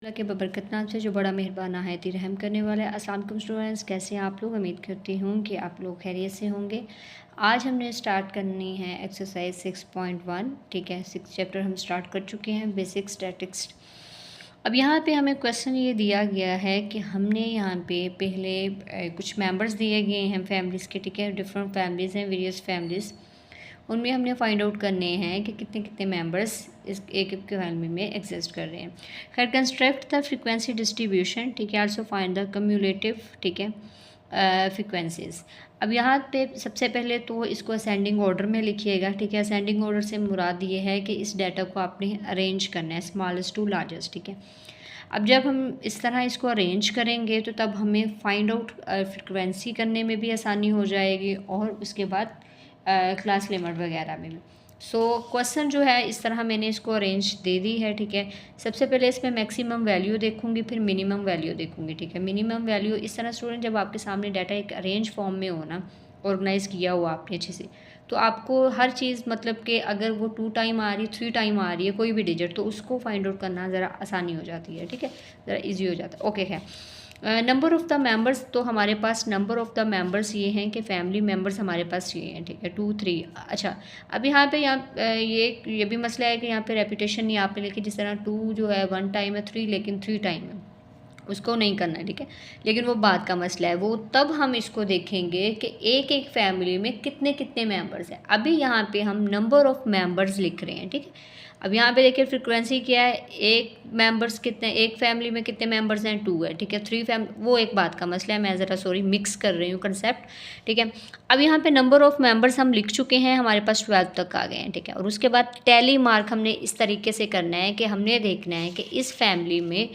अल्लाह के बबरकत नाम से जो बड़ा मेहरबान नहायत ही रहम करने वाला है। अस्सलाम वालेकुम स्टूडेंट्स, कैसे हैं आप लोग? उम्मीद करती हूँ कि आप लोग खैरियत से होंगे। आज हमने स्टार्ट करनी है एक्सरसाइज 6.1। ठीक है, 6 चैप्टर हम स्टार्ट कर चुके हैं, बेसिक स्टैटिक्स। अब यहाँ पे हमें क्वेश्चन ये दिया गया है कि हमने यहाँ पे पहले कुछ मेंबर्स दिए गए हैं फैमिलीज़ के। ठीक है, डिफरेंट फैमिलीज़ हैं, वेरियस फैमिलीज़। उनमें हमने फाइंड आउट करने हैं कि कितने कितने मेंबर्स इस एक फैमिली में एग्जिस्ट कर रहे हैं। खैर, कंस्ट्रक्ट द फ्रीक्वेंसी डिस्ट्रीब्यूशन। ठीक है, आल्सो फाइंड द कम्युलेटिव। ठीक है, फ्रीक्वेंसीज। अब यहाँ पे सबसे पहले तो इसको असेंडिंग ऑर्डर में लिखिएगा। ठीक है, असेंडिंग ऑर्डर से मुराद ये है कि इस डाटा को आपने अरेंज करना है स्मॉलेस्ट टू लार्जेस्ट। ठीक है, अब जब हम इस तरह इसको अरेंज करेंगे तो तब हमें फाइंड आउट फ्रिक्वेंसी करने में भी आसानी हो जाएगी और उसके बाद क्लास लिमिट वगैरह में भी। सो क्वेश्चन जो है इस तरह मैंने इसको अरेंज दे दी है। ठीक है, सबसे पहले इसमें मैक्सिमम वैल्यू देखूंगी, फिर मिनिमम वैल्यू देखूंगी। ठीक है, मिनिमम वैल्यू इस तरह स्टूडेंट, जब आपके सामने डाटा एक अरेंज फॉर्म में हो ना, ऑर्गेनाइज किया हुआ आपने अच्छे से, तो आपको हर चीज़ मतलब कि अगर वो 2 टाइम आ रही है, 3 टाइम आ रही है कोई भी डिजिट, तो उसको फाइंड आउट करना ज़रा आसानी हो जाती है। ठीक है, ज़रा इजी हो जाता है। ओके है, नंबर ऑफ़ द मेंबर्स, तो हमारे पास नंबर ऑफ़ द मेंबर्स ये हैं कि फैमिली मेंबर्स हमारे पास ये हैं। ठीक है, 2 3। अच्छा, अब यहाँ पे ये भी मसला है कि यहाँ पे रेपिटेशन नहीं आपने लिखी, जिस तरह 2 जो है 1 टाइम है, 3 लेकिन 3 टाइम है, उसको नहीं करना है। ठीक है, लेकिन वो बात का मसला है, वो तब हम इसको देखेंगे कि एक एक फैमिली में कितने कितने मेंबर्स हैं। अभी यहाँ पे हम नंबर ऑफ़ मेंबर्स लिख रहे हैं। ठीक है, अब यहाँ पे देखिए फ्रीक्वेंसी क्या है, एक मेंबर्स कितने, एक फैमिली में कितने मेंबर्स हैं, 2 है। ठीक है, 3 वो एक बात का मसला है, मैं ज़रा सॉरी मिक्स कर रही हूँ कंसेप्ट। ठीक है, अब यहाँ पे नंबर ऑफ़ मेंबर्स हम लिख चुके हैं, हमारे पास 12 तक आ गए हैं। ठीक है, और उसके बाद टैली मार्क हमने इस तरीके से करना है कि हमने देखना है कि इस फैमिली में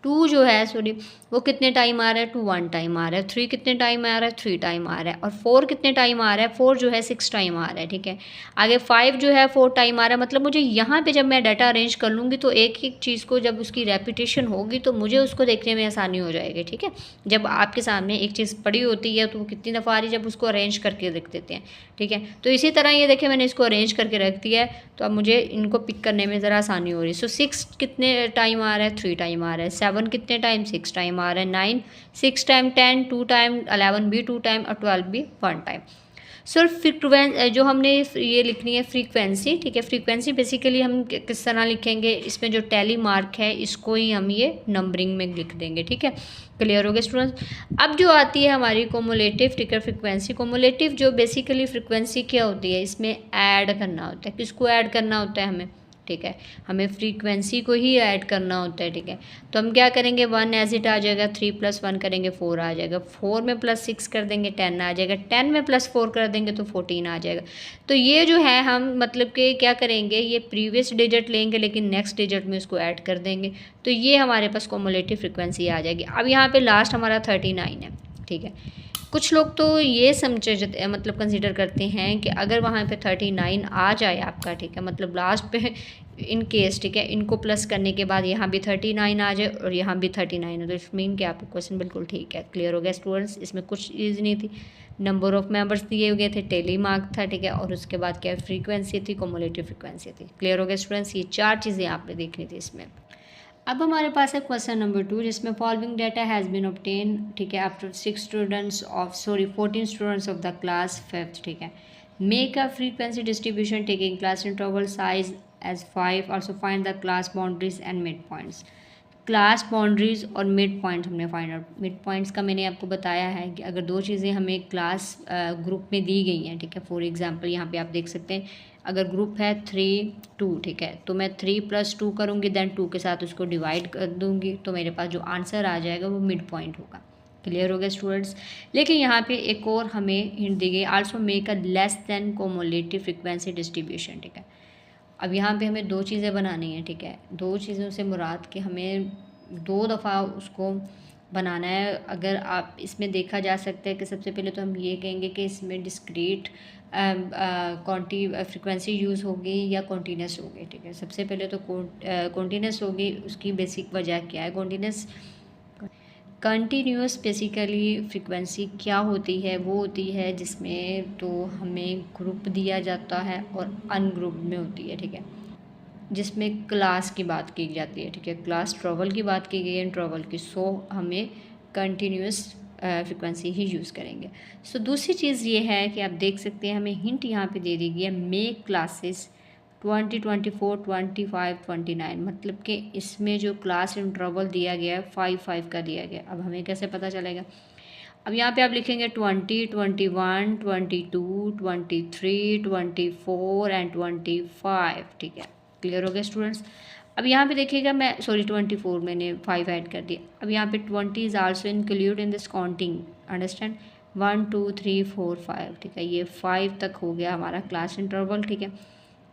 2 जो है सॉरी वो कितने टाइम आ रहा है, 2 1 टाइम आ रहा है, 3 कितने टाइम आ रहा है, 3 टाइम आ रहा है, और 4 कितने टाइम आ रहा है, 4 जो है 6 टाइम आ रहा है। ठीक है, आगे 5 जो है 4 टाइम आ रहा है। मतलब मुझे यहाँ पे जब मैं डाटा अरेंज कर लूँगी तो एक एक चीज़ को जब उसकी रेपिटेशन होगी तो मुझे उसको देखने में आसानी हो जाएगी। ठीक है, जब आपके सामने एक चीज़ पड़ी होती है तो वो कितनी दफ़ा आ रही है, जब उसको अरेंज करके रख देते हैं। ठीक है, तो इसी तरह ये देखिए मैंने इसको अरेंज करके रख दिया है, तो अब मुझे इनको पिक करने में ज़रा आसानी हो रही है। सो 6 कितने टाइम आ रहा है, 3 टाइम आ रहा है। 7 कितने टाइम, 6 टाइम आ रहा है। 9 6 टाइम, 10 2 टाइम, 11 भी 2 टाइम और 12 भी 1 टाइम। सो जो हमने ये लिखनी है फ्रीक्वेंसी। ठीक है, फ्रीक्वेंसी बेसिकली हम किस तरह लिखेंगे, इसमें जो टैली मार्क है इसको ही हम ये नंबरिंग में लिख देंगे। ठीक है, क्लियर हो गया स्टूडेंट्स? अब जो आती है हमारी कोमुलेटिव। ठीक है, फ्रीक्वेंसी कोमुलेटिव जो बेसिकली फ्रीक्वेंसी क्या होती है, इसमें ऐड करना होता है। किसको ऐड करना होता है हमें? ठीक है, हमें फ्रीक्वेंसी को ही ऐड करना होता है। ठीक है, तो हम क्या करेंगे, 1 एज इट आ जाएगा, 3 + 1 करेंगे 4 आ जाएगा, 4 में +6 कर देंगे 10 आ जाएगा, 10 में +4 कर देंगे तो 14 आ जाएगा। तो ये जो है हम मतलब कि क्या करेंगे, ये प्रीवियस डिजिट लेंगे लेकिन नेक्स्ट डिजिट में उसको ऐड कर देंगे, तो ये हमारे पास कोमुलेटिव फ्रीक्वेंसी आ जाएगी। अब यहाँ पे लास्ट हमारा 39 है। ठीक है, कुछ लोग तो ये समझे मतलब कंसीडर करते हैं कि अगर वहाँ पे 39 आ जाए आपका, ठीक है, मतलब लास्ट पे इन केस, ठीक है, इनको प्लस करने के बाद यहाँ भी 39 आ जाए और यहाँ भी 39 हो, तो इट मीन कि आपका क्वेश्चन बिल्कुल ठीक है। क्लियर हो गया स्टूडेंट्स? इसमें कुछ चीज़ नहीं थी, नंबर ऑफ मेंबर्स दिए हुए थे, टेली मार्क था। ठीक है, और उसके बाद क्या फ्रीक्वेंसी थी, कोमुलेटिव फ्रीक्वेंसी थी। क्लियर हो गया स्टूडेंट्स? ये 4 चीज़ें आपने देखनी थी इसमें। अब हमारे पास है क्वेश्चन नंबर 2, जिसमें following data has been obtain. ठीक है, after 14 students of the class 5th। ठीक है, make a frequency distribution taking class interval size as 5। Also find the class boundaries and mid points. Class boundaries और mid point हमने find out. Mid points का मैंने आपको बताया है कि अगर 2 चीज़ें हमें क्लास ग्रुप में दी गई हैं, ठीक है, फॉर एग्जांपल यहाँ पे आप देख सकते हैं, अगर ग्रुप है 3 2, ठीक है, तो मैं 3 + 2 करूँगी, देन 2 के साथ उसको डिवाइड कर दूँगी, तो मेरे पास जो आंसर आ जाएगा वो मिड पॉइंट होगा। क्लियर हो गया स्टूडेंट्स? लेकिन यहाँ पे एक और हमें हिंट दी गई, also make a less than cumulative frequency distribution. ठीक है, अब यहाँ पे हमें 2 चीज़ें बनानी है। ठीक है, 2 चीज़ों से मुराद कि हमें 2 दफ़ा उसको बनाना है। अगर आप इसमें देखा जा सकता है कि सबसे पहले तो हम ये कहेंगे कि इसमें डिस्क्रीट फ्रीक्वेंसी यूज़ होगी या कॉन्टीन्यूस होगी। ठीक है, सबसे पहले तो कॉन्टीन्यूस होगी। उसकी बेसिक वजह क्या है? कंटिन्यूस बेसिकली फ्रीक्वेंसी क्या होती है, वो होती है जिसमें तो हमें ग्रुप दिया जाता है और अनग्रुप में होती है। ठीक है, जिसमें क्लास की बात की जाती है, ठीक है, क्लास ट्रबल की बात की गई है, ट्रबल की, सो हमें कंटिन्यूस फ्रिक्वेंसी ही यूज़ करेंगे। सो दूसरी चीज़ ये है कि आप देख सकते हैं हमें हिंट यहाँ पे दे दी गई है, मेक क्लासेस 20, 24, 25, 29, मतलब कि इसमें जो क्लास इंटरवल दिया गया है 5 का दिया गया। अब हमें कैसे पता चलेगा? अब यहाँ पे आप लिखेंगे 20, 21, 22, 23, 24 एंड 25, ठीक है, क्लियर हो गया स्टूडेंट्स। अब यहाँ पे देखिएगा, मैं सॉरी 24 मैंने 5 ऐड कर दिया। अब यहाँ पे 20 is also include in this counting, understand, 1 2 3 4 5, ठीक है, ये 5 तक हो गया हमारा क्लास इंटरवल, ठीक है।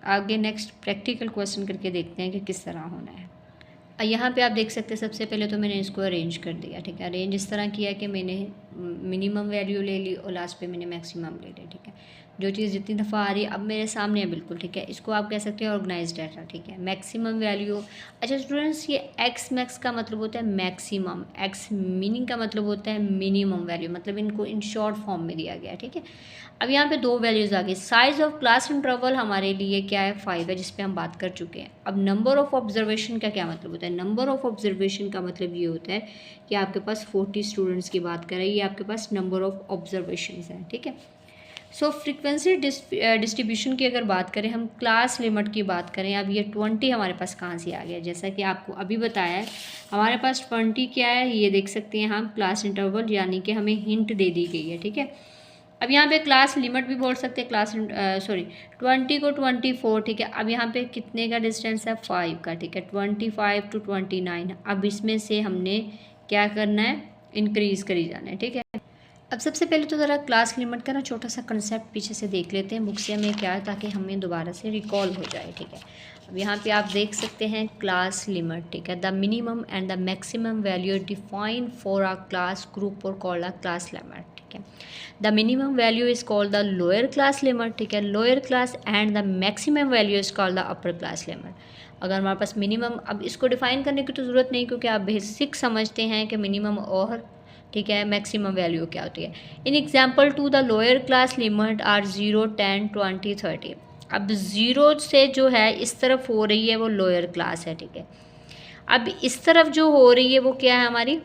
आगे नेक्स्ट प्रैक्टिकल क्वेश्चन करके देखते हैं कि किस तरह होना है। यहाँ पे आप देख सकते हैं सबसे पहले तो मैंने इसको अरेंज कर दिया, ठीक है, अरेंज इस तरह किया कि मैंने मिनिमम वैल्यू ले ली और लास्ट पे मैंने मैक्सिमम ले ली, ठीक है, जो चीज़ जितनी दफ़ा आ रही है अब मेरे सामने है बिल्कुल, ठीक है, इसको आप कह सकते हैं ऑर्गेनाइज्ड डाटा, ठीक है, मैक्सिमम वैल्यू। अच्छा स्टूडेंट्स, ये एक्स मैक्स का मतलब होता है मैक्सिमम, एक्स मीनिंग का मतलब होता है मिनिमम वैल्यू, मतलब इनको इन शॉर्ट फॉर्म में दिया गया, ठीक है। अब यहाँ पे दो वैल्यूज़ आ गई। साइज़ ऑफ क्लास इंटरवल हमारे लिए क्या है, 5 है, जिस पे हम बात कर चुके हैं। अब नंबर ऑफ ऑब्जर्वेशन का क्या मतलब होता है? नंबर ऑफ ऑब्जर्वेशन का मतलब ये होता है कि आपके पास 40 स्टूडेंट्स की बात करें, ये आपके पास नंबर ऑफ ऑब्जर्वेशन है, ठीक है। सो फ्रीक्वेंसी डिस्ट्रीब्यूशन की अगर बात करें, हम क्लास लिमिट की बात करें, अब ये 20 हमारे पास कहाँ से आ गया? जैसा कि आपको अभी बताया है, हमारे पास 20 क्या है, ये देख सकते हैं हम, क्लास इंटरवल, यानी कि हमें हिंट दे दी गई है, ठीक है। अब यहाँ पे क्लास लिमिट भी बोल सकते हैं, क्लास सॉरी 20 को 24, ठीक है। अब यहाँ पे कितने का डिस्टेंस है? 5 का, ठीक है, 25 to 29। अब इसमें से हमने क्या करना है? इंक्रीज़ करी जाना है, ठीक है। अब सबसे पहले तो ज़रा क्लास लिमिट का ना छोटा सा कंसेप्ट पीछे से देख लेते हैं बुक से हमें क्या है, ताकि हमें दोबारा से रिकॉल हो जाए, ठीक है। अब यहाँ पे आप देख सकते हैं क्लास लिमिट, ठीक है, the minimum and the maximum value defined for a class group और कॉल्ड अ क्लास लिमिट, ठीक है। The minimum value is called the lower class limit, ठीक है, lower class, and the maximum value is called the upper class limit. अगर हमारे पास minimum, अब इसको define करने की तो ज़रूरत नहीं, क्योंकि आप बेसिक समझते हैं कि मिनिमम और, ठीक है, मैक्सिमम वैल्यू क्या होती है। In example to the lower class limit are 0, 10, 20, 30। अब 0 से जो है इस तरफ हो रही है वो लोअर क्लास है, ठीक है। अब इस तरफ जो हो रही है वो क्या है, हमारी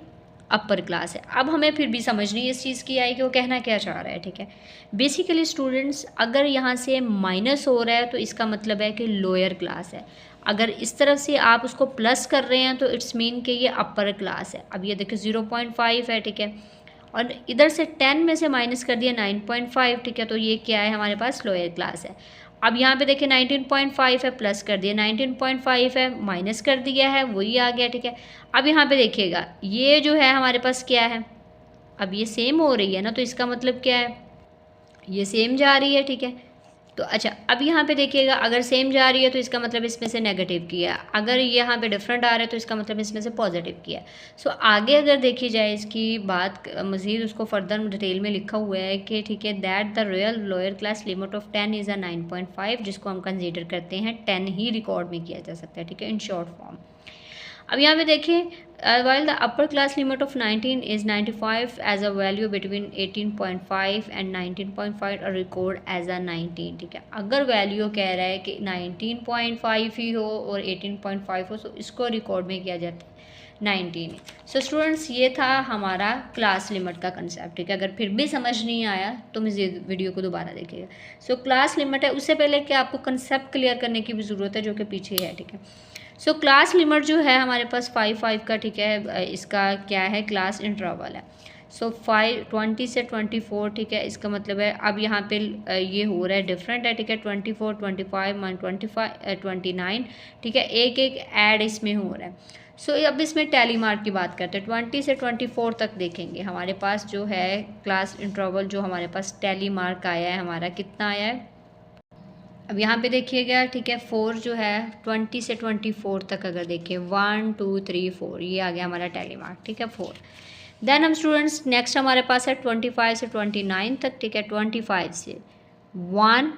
अपर क्लास है। अब हमें फिर भी समझ नहीं इस चीज़ की आई कि वो कहना क्या चाह रहा है, ठीक है। बेसिकली स्टूडेंट्स, अगर यहाँ से माइनस हो रहा है तो इसका मतलब है कि लोअर क्लास है। अगर इस तरफ से आप उसको प्लस कर रहे हैं तो इट्स मीन कि ये अपर क्लास है। अब ये देखिए 0.5 है, ठीक है, और इधर से 10 में से माइनस कर दिया 9.5, ठीक है, तो ये क्या है, हमारे पास लोअर क्लास है। अब यहाँ पे देखिए 19.5 है, प्लस कर दिया, 19.5 है, माइनस कर दिया है, वही आ गया, ठीक है। अब यहाँ पे देखिएगा ये जो है हमारे पास क्या है, अब ये सेम हो रही है ना, तो इसका मतलब क्या है, ये सेम जा रही है, ठीक है। तो अच्छा, अब यहाँ पे देखिएगा अगर सेम जा रही है तो इसका मतलब इसमें से नेगेटिव किया, अगर यहाँ पे डिफरेंट आ रहा है तो इसका मतलब इसमें से पॉजिटिव किया। सो आगे अगर देखी जाए इसकी बात मज़ीद, उसको फर्दर डिटेल में लिखा हुआ है कि, ठीक है, that the real lower class limit of 10 is a 9.5, जिसको हम कंसीडर करते हैं 10 ही रिकॉर्ड में किया जा सकता है, ठीक है, इन शॉर्ट फॉर्म। अब यहाँ पे देखिए, while the upper class limit of 19 is 95 as a value between 18.5 and 19.5 और record as a 19, ठीक है। अगर वैल्यू कह रहा है कि 19.5 ही हो और 18.5 हो, तो इसको रिकॉर्ड में किया जाता है 19। सो स्टूडेंट्स, ये था हमारा क्लास लिमिट का कंसेप्ट, ठीक है। अगर फिर भी समझ नहीं आया तो मुझे वीडियो को दोबारा देखिएगा। सो क्लास लिमिट है, उससे पहले कि आपको कंसेप्ट क्लियर करने की भी ज़रूरत है, जो कि पीछे है, ठीक है। सो क्लास लिमिट जो है हमारे पास 5 का, ठीक है, इसका क्या है, क्लास इंटरवल है। सो 20 से 24, ठीक है, इसका मतलब है अब यहाँ पे ये हो रहा है डिफरेंट है, ठीक है, 24, 25, 25, 29, ठीक है, एक एक ऐड इसमें हो रहा है। सो अब इसमें टैली मार्क की बात करते हैं। 20 से 24 तक देखेंगे हमारे पास जो है क्लास इंटरवल, जो हमारे पास टैली मार्क आया है, हमारा कितना आया है। अब यहाँ पे देखिएगा, ठीक है, 4 जो है 20 से 24 तक अगर देखिए 1 2 3 4, ये आ गया हमारा टैली मार्क, ठीक है, 4। देन हम स्टूडेंट्स नेक्स्ट हमारे पास है 25 से 29 तक, ठीक है, 25 से 1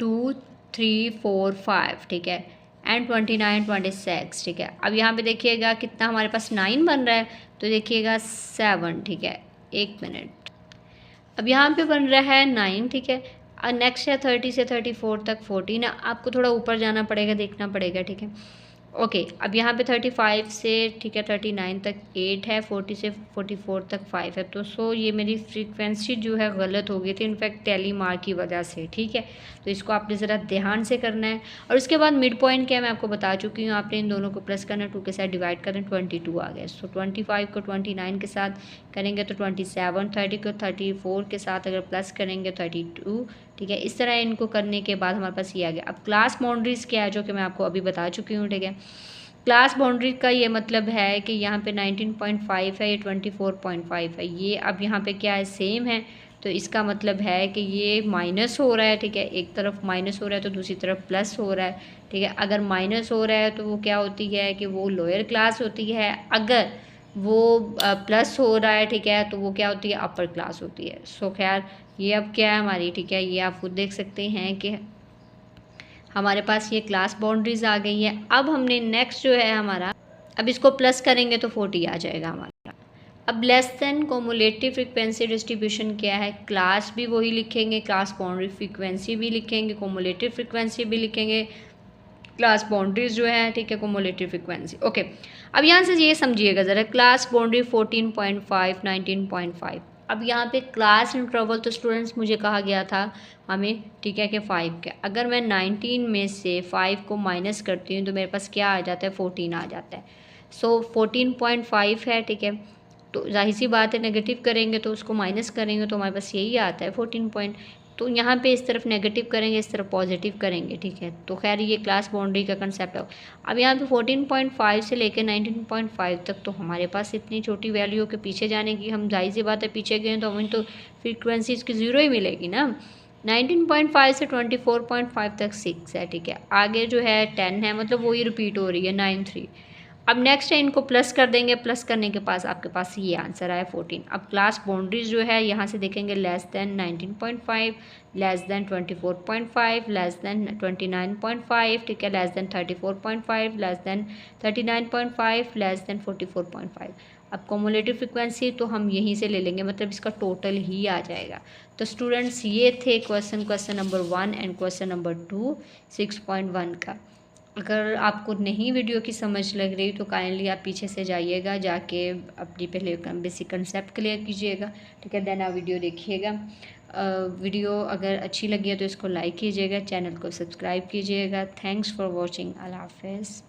2 3 4 5, ठीक है, एंड 29 26, ठीक है। अब यहाँ पे देखिएगा कितना हमारे पास 9 बन रहा है, तो देखिएगा 7, ठीक है, 1 मिनट। अब यहाँ पे बन रहा है 9, ठीक है। नेक्स्ट है 30 से 34 तक 14 है, आपको थोड़ा ऊपर जाना पड़ेगा, देखना पड़ेगा, ठीक है। ओके अब यहाँ पे 35 से, ठीक है, 39 तक 8 है, 40 से 44 तक 5 है। तो सो ये मेरी फ्रीक्वेंसी जो है गलत हो गई थी, इनफैक्ट टेली मार्क की वजह से, ठीक है। तो इसको आपने ज़रा ध्यान से करना है। और उसके बाद मिड पॉइंट क्या है मैं आपको बता चुकी हूँ, आपने इन दोनों को प्लस करना, 2 के साथ डिवाइड करना, 22 आ गया। सो 25 को 29 के साथ करेंगे तो 27, 30 को 34 के साथ अगर प्लस करेंगे 32, ठीक है। इस तरह इनको करने के बाद हमारे पास ये आ गया। अब क्लास बाउंड्रीज़ क्या है, जो कि मैं आपको अभी बता चुकी हूँ, ठीक है। क्लास बाउंड्री का ये मतलब है कि यहाँ पे 19.5 है, ये 24.5 है, ये अब यहाँ पे क्या है, सेम है। तो इसका मतलब है कि ये माइनस हो रहा है, ठीक है। एक तरफ माइनस हो रहा है तो दूसरी तरफ प्लस हो रहा है, ठीक है। अगर माइनस हो रहा है तो वो क्या होती है कि वो लोअर क्लास होती है, अगर वो प्लस हो रहा है, ठीक है, तो वो क्या होती है, अपर क्लास होती है। सो खैर ये अब क्या है हमारी, ठीक है, ये आप खुद देख सकते हैं कि हमारे पास ये क्लास बाउंड्रीज आ गई है। अब हमने नेक्स्ट जो है हमारा, अब इसको प्लस करेंगे तो 40 आ जाएगा हमारा। अब less than cumulative frequency distribution क्या है, क्लास भी वही लिखेंगे, क्लास बाउंड्री फ्रीक्वेंसी भी लिखेंगे, कोमुलेटिव फ्रीक्वेंसी भी लिखेंगे, क्लास बाउंड्रीज जो है, ठीक है, कोमुलेटिव फ्रीक्वेंसी। ओके अब यहाँ से ये समझिएगा ज़रा, क्लास बाउंड्री 14.5, 19.5। अब यहाँ पे क्लास इंटरवल तो स्टूडेंट्स मुझे कहा गया था हमें, ठीक है, कि 5 के, अगर मैं 19 में से 5 को माइनस करती हूँ तो मेरे पास क्या आ जाता है, 14 आ जाता है। सो 14.5 है, ठीक है। तो जाहिर सी बात है नेगेटिव करेंगे तो उसको माइनस करेंगे तो हमारे पास यही आता है 14 पॉइंट। तो यहाँ पे इस तरफ नेगेटिव करेंगे, इस तरफ पॉजिटिव करेंगे, ठीक है। तो खैर ये क्लास बाउंड्री का कंसेप्ट है। अब यहाँ पे 14.5 से लेकर 19.5 तक तो हमारे पास इतनी छोटी वैल्यू के पीछे जाने की, हम जाहिर सी बात है पीछे गए तो हमें तो फ्रीक्वेंसी इसकी ज़ीरो ही मिलेगी ना। 19.5 से 24.5 तक 6 है, ठीक है। आगे जो है 10 है, मतलब वही रिपीट हो रही है 9, 3। अब नेक्स्ट है, इनको प्लस कर देंगे, प्लस करने के पास आपके पास ये आंसर आया 14। अब क्लास बाउंड्रीज जो है यहाँ से देखेंगे, less than 19.5, less than 24.5, less than 29.5, ठीक है, less than 34.5, less than 39.5, less than 44.5। अब कॉमुलेटिव फ्रिक्वेंसी तो हम यहीं से ले लेंगे, मतलब इसका टोटल ही आ जाएगा। तो स्टूडेंट्स ये थे question number 1 and question number 2 6.1 का। अगर आपको नहीं वीडियो की समझ लग रही तो काइंडली आप पीछे से जाइएगा, जाके अपनी पहले बेसिक कंसेप्ट क्लियर कीजिएगा, ठीक है, देन आप वीडियो देखिएगा। वीडियो अगर अच्छी लगी है तो इसको लाइक कीजिएगा, चैनल को सब्सक्राइब कीजिएगा। Thanks for watching. अल्लाह हाफ़िज़।